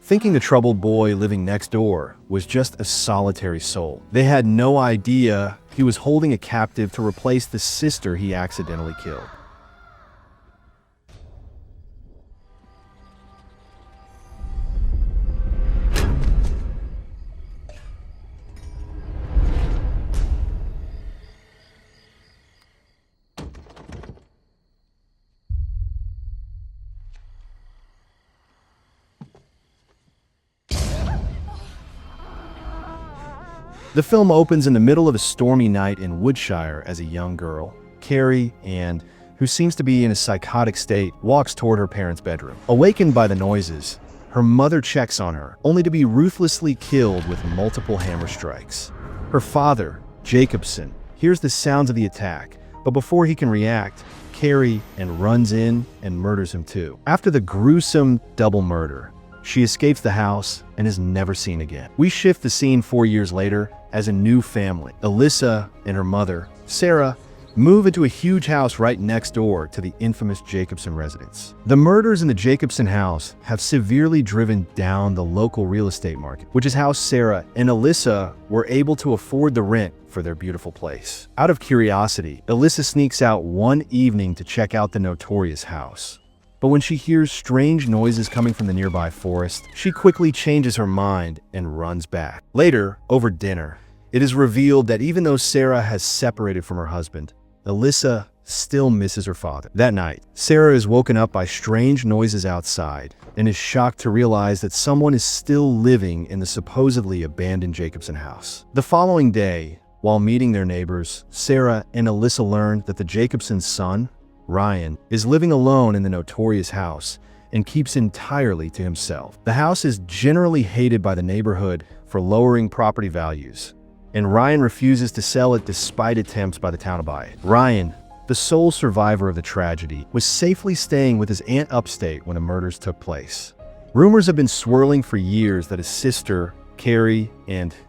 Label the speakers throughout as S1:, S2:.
S1: thinking the troubled boy living next door was just a solitary soul. They had no idea he was holding a captive to replace the sister he accidentally killed. The film opens in the middle of a stormy night in Woodshire as a young girl, Carrie, who seems to be in a psychotic state, walks toward her parents' bedroom. Awakened by the noises, her mother checks on her, only to be ruthlessly killed with multiple hammer strikes. Her father, Jacobson, hears the sounds of the attack, but before he can react, Carrie runs in and murders him too. After the gruesome double murder, she escapes the house and is never seen again. We shift the scene 4 years later as a new family. Elissa and her mother, Sarah, move into a huge house right next door to the infamous Jacobson residence. The murders in the Jacobson house have severely driven down the local real estate market, which is how Sarah and Elissa were able to afford the rent for their beautiful place. Out of curiosity, Elissa sneaks out one evening to check out the notorious house. But when she hears strange noises coming from the nearby forest, she quickly changes her mind and runs back. Later, over dinner, it is revealed that even though Sarah has separated from her husband, Elissa still misses her father. That night, Sarah is woken up by strange noises outside and is shocked to realize that someone is still living in the supposedly abandoned Jacobson house. The following day, while meeting their neighbors, Sarah and Elissa learn that the Jacobson's son, Ryan, is living alone in the notorious house and keeps entirely to himself. The house is generally hated by the neighborhood for lowering property values, and Ryan refuses to sell it despite attempts by the town to buy it. Ryan, the sole survivor of the tragedy, was safely staying with his aunt upstate when the murders took place. Rumors have been swirling for years that his sister, Carrie,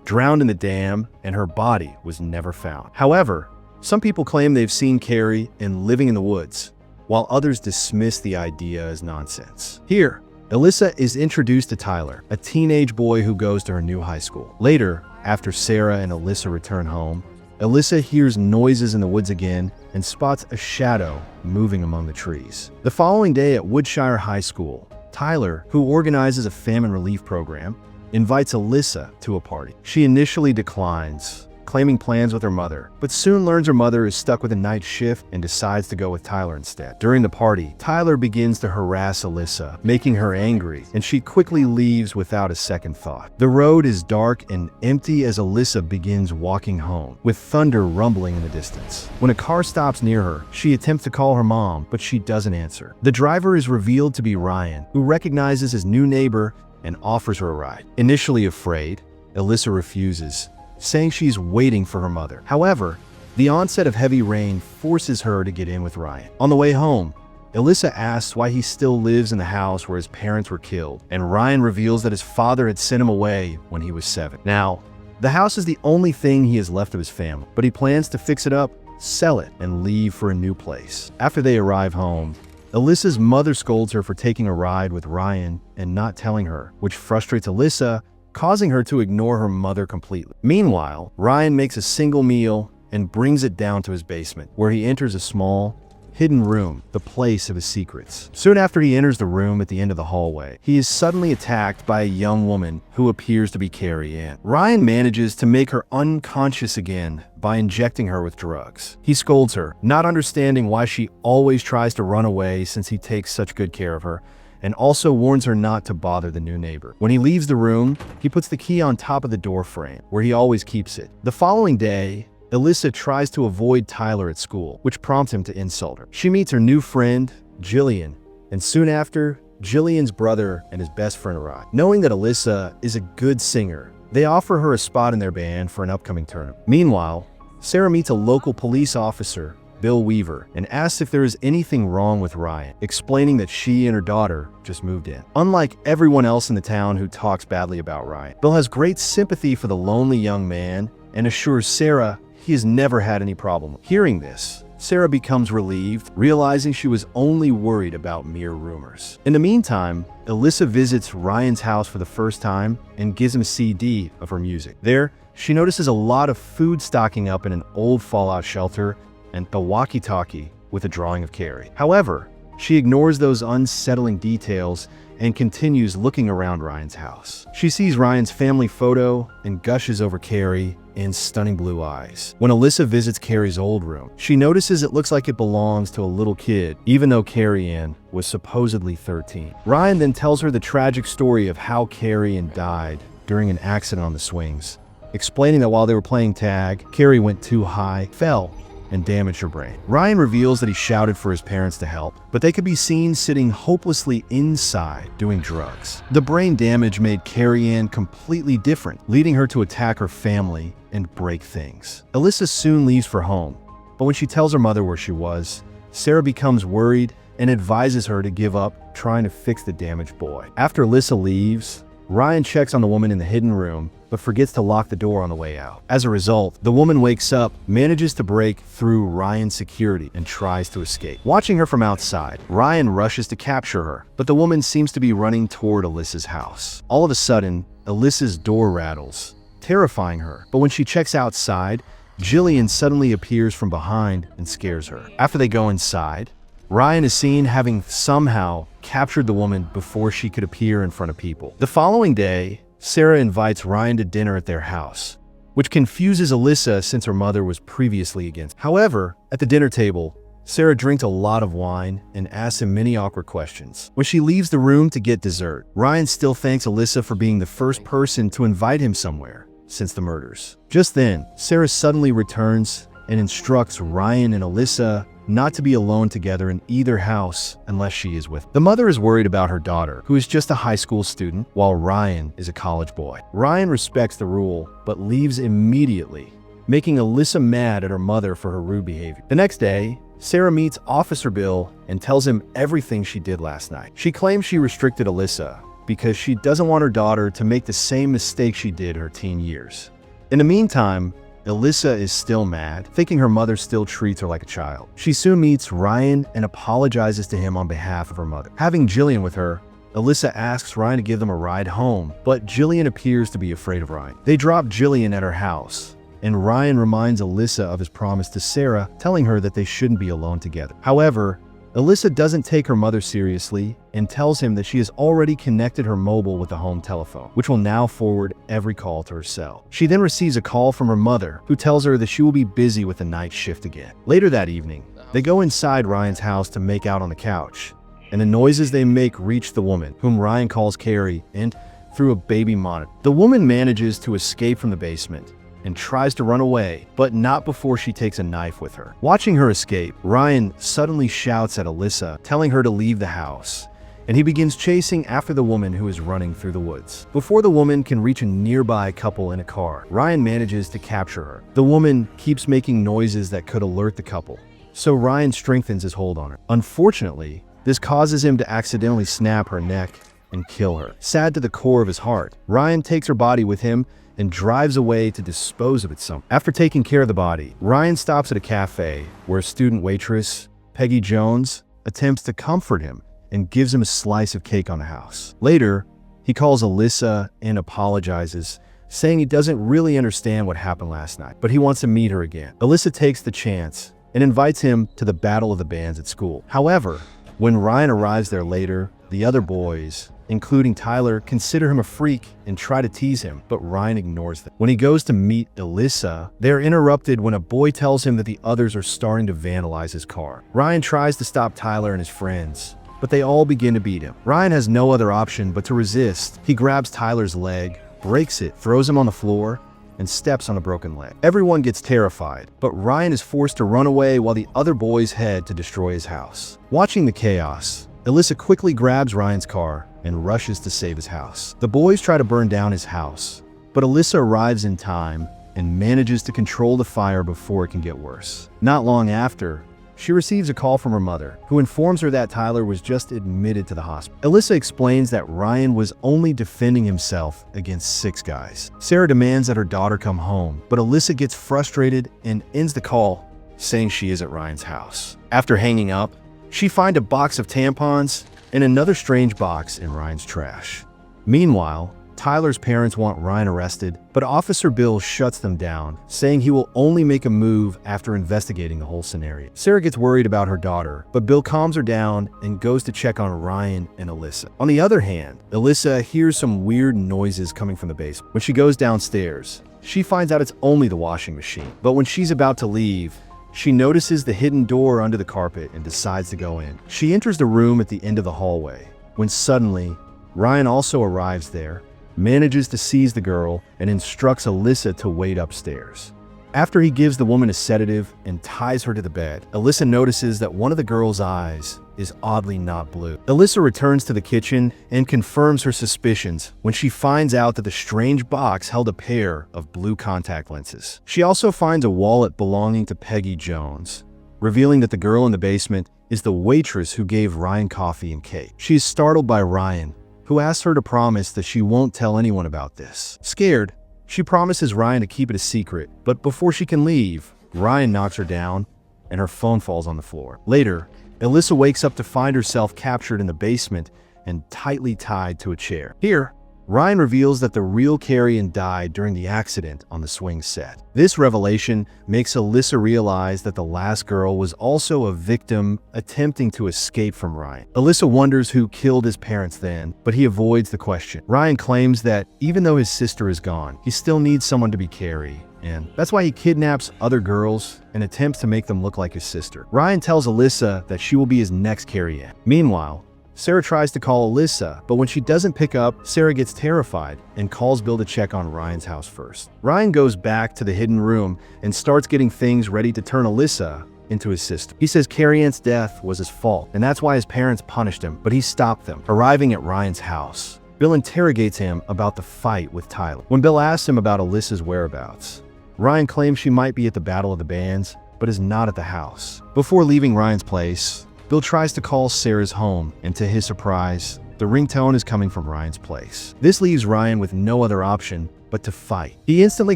S1: drowned in the dam and her body was never found. However, some people claim they've seen Carrie living in the woods, while others dismiss the idea as nonsense. Here, Elissa is introduced to Tyler, a teenage boy who goes to her new high school. Later, after Sarah and Elissa return home, Elissa hears noises in the woods again and spots a shadow moving among the trees. The following day at Woodshire High School, Tyler, who organizes a famine relief program, invites Elissa to a party. She initially declines, claiming plans with her mother, but soon learns her mother is stuck with a night shift and decides to go with Tyler instead. During the party, Tyler begins to harass Elissa, making her angry, and she quickly leaves without a second thought. The road is dark and empty as Elissa begins walking home, with thunder rumbling in the distance. When a car stops near her, she attempts to call her mom, but she doesn't answer. The driver is revealed to be Ryan, who recognizes his new neighbor and offers her a ride. Initially afraid, Elissa refuses, saying she's waiting for her mother. However, the onset of heavy rain forces her to get in with Ryan. On the way home, Elissa asks why he still lives in the house where his parents were killed, and Ryan reveals that his father had sent him away when he was 7. Now, the house is the only thing he has left of his family, but he plans to fix it up, sell it, and leave for a new place. After they arrive home, Elissa's mother scolds her for taking a ride with Ryan and not telling her, which frustrates Elissa, causing her to ignore her mother completely. Meanwhile, Ryan makes a single meal and brings it down to his basement, where he enters a small, hidden room, the place of his secrets. Soon after he enters the room at the end of the hallway, he is suddenly attacked by a young woman who appears to be Carrie Ann. Ryan manages to make her unconscious again by injecting her with drugs. He scolds her, not understanding why she always tries to run away since he takes such good care of her, and also warns her not to bother the new neighbor. When he leaves the room, he puts the key on top of the door frame, where he always keeps it. The following day, Elissa tries to avoid Tyler at school, which prompts him to insult her. She meets her new friend, Jillian, and soon after, Jillian's brother and his best friend arrive. Knowing that Elissa is a good singer, they offer her a spot in their band for an upcoming tournament. Meanwhile, Sarah meets a local police officer, Bill Weaver, and asks if there is anything wrong with Ryan, explaining that she and her daughter just moved in. Unlike everyone else in the town who talks badly about Ryan, Bill has great sympathy for the lonely young man and assures Sarah he has never had any problem. Hearing this, Sarah becomes relieved, realizing she was only worried about mere rumors. In the meantime, Elissa visits Ryan's house for the first time and gives him a CD of her music. There, she notices a lot of food stocking up in an old fallout shelter and a walkie-talkie with a drawing of Carrie. However, she ignores those unsettling details and continues looking around Ryan's house. She sees Ryan's family photo and gushes over Carrie in stunning blue eyes. When Elissa visits Carrie's old room, she notices it looks like it belongs to a little kid, even though Carrie Ann was supposedly 13. Ryan then tells her the tragic story of how Carrie Ann died during an accident on the swings, explaining that while they were playing tag, Carrie went too high, fell, and damaged her brain. Ryan reveals that he shouted for his parents to help, but they could be seen sitting hopelessly inside doing drugs. The brain damage made Carrie Ann completely different, leading her to attack her family and break things. Elissa soon leaves for home, but when she tells her mother where she was, Sarah becomes worried and advises her to give up trying to fix the damaged boy. After Elissa leaves, Ryan checks on the woman in the hidden room, but forgets to lock the door on the way out. As a result, the woman wakes up, manages to break through Ryan's security, and tries to escape. Watching her from outside, Ryan rushes to capture her, but the woman seems to be running toward Elissa's house. All of a sudden, Elissa's door rattles, terrifying her, but when she checks outside, Jillian suddenly appears from behind and scares her. After they go inside, Ryan is seen having somehow captured the woman before she could appear in front of people. The following day, Sarah invites Ryan to dinner at their house, which confuses Elissa since her mother was previously against. However, at the dinner table, Sarah drinks a lot of wine and asks him many awkward questions. When she leaves the room to get dessert, Ryan still thanks Elissa for being the first person to invite him somewhere since the murders. Just then, Sarah suddenly returns and instructs Ryan and Elissa not to be alone together in either house unless she is with them. The mother is worried about her daughter, who is just a high school student, while Ryan is a college boy. Ryan respects the rule, but leaves immediately, making Elissa mad at her mother for her rude behavior. The next day, Sarah meets Officer Bill and tells him everything she did last night. She claims she restricted Elissa because she doesn't want her daughter to make the same mistake she did her teen years. In the meantime, Elissa is still mad, thinking her mother still treats her like a child. She soon meets Ryan and apologizes to him on behalf of her mother. Having Jillian with her, Elissa asks Ryan to give them a ride home, but Jillian appears to be afraid of Ryan. They drop Jillian at her house, and Ryan reminds Elissa of his promise to Sarah, telling her that they shouldn't be alone together. However, Elissa doesn't take her mother seriously and tells him that she has already connected her mobile with the home telephone, which will now forward every call to her cell. She then receives a call from her mother, who tells her that she will be busy with the night shift again. Later that evening, they go inside Ryan's house to make out on the couch, and the noises they make reach the woman, whom Ryan calls Carrie, and through a baby monitor. The woman manages to escape from the basement and tries to run away, but not before she takes a knife with her. Watching her escape, Ryan suddenly shouts at Elissa, telling her to leave the house, and he begins chasing after the woman who is running through the woods. Before the woman can reach a nearby couple in a car, Ryan manages to capture her. The woman keeps making noises that could alert the couple, so Ryan strengthens his hold on her. Unfortunately, this causes him to accidentally snap her neck and kill her. Sad to the core of his heart, Ryan takes her body with him and drives away to dispose of it somewhere. After taking care of the body, Ryan stops at a cafe where a student waitress, Peggy Jones, attempts to comfort him and gives him a slice of cake on the house. Later, he calls Elissa and apologizes, saying he doesn't really understand what happened last night, but he wants to meet her again. Elissa takes the chance and invites him to the Battle of the Bands at school. However, when Ryan arrives there later, the other boys, including Tyler, consider him a freak and try to tease him, but Ryan ignores them. When he goes to meet Elissa, they're interrupted when a boy tells him that the others are starting to vandalize his car. Ryan tries to stop Tyler and his friends, but they all begin to beat him. Ryan has no other option but to resist. He grabs Tyler's leg, breaks it, throws him on the floor, and steps on a broken leg. Everyone gets terrified, but Ryan is forced to run away while the other boys head to destroy his house. Watching the chaos, Elissa quickly grabs Ryan's car and rushes to save his house. The boys try to burn down his house, but Elissa arrives in time and manages to control the fire before it can get worse. Not long after, she receives a call from her mother, who informs her that Tyler was just admitted to the hospital. Elissa explains that Ryan was only defending himself against 6 guys. Sarah demands that her daughter come home, but Elissa gets frustrated and ends the call, saying she is at Ryan's house. After hanging up, she finds a box of tampons and another strange box in Ryan's trash. Meanwhile, Tyler's parents want Ryan arrested, but Officer Bill shuts them down, saying he will only make a move after investigating the whole scenario. Sarah gets worried about her daughter, but Bill calms her down and goes to check on Ryan and Elissa. On the other hand, Elissa hears some weird noises coming from the basement. When she goes downstairs, she finds out it's only the washing machine. But when she's about to leave, she notices the hidden door under the carpet and decides to go in. She enters the room at the end of the hallway, when suddenly, Ryan also arrives there, manages to seize the girl, and instructs Elissa to wait upstairs. After he gives the woman a sedative and ties her to the bed, Elissa notices that one of the girl's eyes is oddly not blue. Elissa returns to the kitchen and confirms her suspicions when she finds out that the strange box held a pair of blue contact lenses. She also finds a wallet belonging to Peggy Jones, revealing that the girl in the basement is the waitress who gave Ryan coffee and cake. She is startled by Ryan, who asks her to promise that she won't tell anyone about this. Scared, she promises Ryan to keep it a secret, but before she can leave, Ryan knocks her down and her phone falls on the floor. Later, Elissa wakes up to find herself captured in the basement and tightly tied to a chair. Here, Ryan reveals that the real Carrie died during the accident on the swing set. This revelation makes Elissa realize that the last girl was also a victim attempting to escape from Ryan. Elissa wonders who killed his parents then, but he avoids the question. Ryan claims that even though his sister is gone, he still needs someone to be Carrie, and that's why he kidnaps other girls and attempts to make them look like his sister. Ryan tells Elissa that she will be his next Carrie Ann. Meanwhile, Sarah tries to call Elissa, but when she doesn't pick up, Sarah gets terrified and calls Bill to check on Ryan's house first. Ryan goes back to the hidden room and starts getting things ready to turn Elissa into his sister. He says Carrie Ann's death was his fault, and that's why his parents punished him, but he stopped them. Arriving at Ryan's house, Bill interrogates him about the fight with Tyler. When Bill asks him about Elissa's whereabouts, Ryan claims she might be at the Battle of the Bands, but is not at the house. Before leaving Ryan's place, Bill tries to call Sarah's home, and to his surprise, the ringtone is coming from Ryan's place. This leaves Ryan with no other option but to fight. He instantly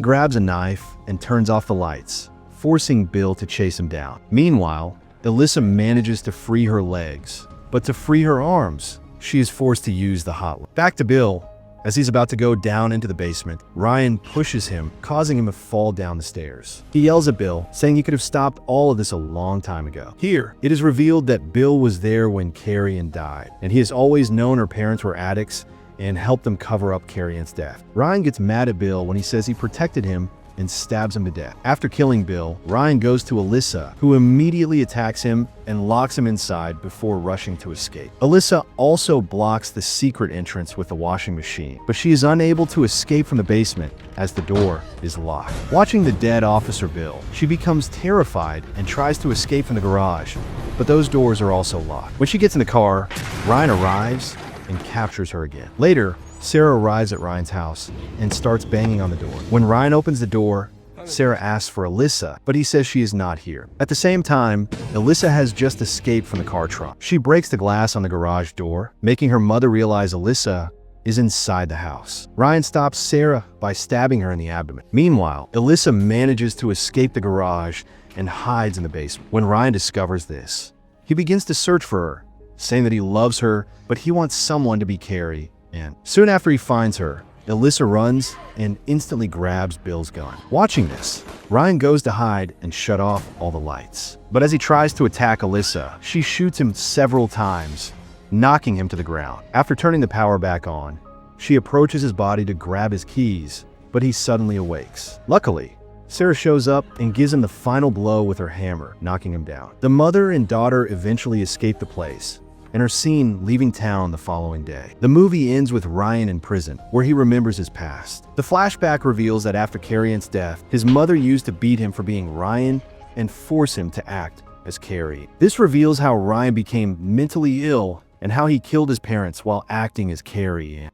S1: grabs a knife and turns off the lights, forcing Bill to chase him down. Meanwhile, Elissa manages to free her legs, but to free her arms, she is forced to use the hotline. Back to Bill. As he's about to go down into the basement, Ryan pushes him, causing him to fall down the stairs. He yells at Bill, saying he could have stopped all of this a long time ago. Here, it is revealed that Bill was there when Carrie Ann died, and he has always known her parents were addicts and helped them cover up Carrie Ann's death. Ryan gets mad at Bill when he says he protected him and stabs him to death. After killing Bill, Ryan goes to Elissa, who immediately attacks him and locks him inside before rushing to escape. Elissa also blocks the secret entrance with the washing machine, but she is unable to escape from the basement as the door is locked. Watching the dead Officer Bill, she becomes terrified and tries to escape from the garage, but those doors are also locked. When she gets in the car, Ryan arrives and captures her again. Later, Sarah arrives at Ryan's house and starts banging on the door. When Ryan opens the door, Sarah asks for Elissa, but he says she is not here. At the same time, Elissa has just escaped from the car trunk. She breaks the glass on the garage door, making her mother realize Elissa is inside the house. Ryan stops Sarah by stabbing her in the abdomen. Meanwhile, Elissa manages to escape the garage and hides in the basement. When Ryan discovers this, he begins to search for her, saying that he loves her, but he wants someone to be Carrie Ann. Soon after he finds her, Elissa runs and instantly grabs Bill's gun. Watching this, Ryan goes to hide and shut off all the lights. But as he tries to attack Elissa, she shoots him several times, knocking him to the ground. After turning the power back on, she approaches his body to grab his keys, but he suddenly awakes. Luckily, Sarah shows up and gives him the final blow with her hammer, knocking him down. The mother and daughter eventually escape the place and are seen leaving town the following day. The movie ends with Ryan in prison, where he remembers his past. The flashback reveals that after Carrie Ann's death, his mother used to beat him for being Ryan and force him to act as Carrie. This reveals how Ryan became mentally ill and how he killed his parents while acting as Carrie Ann.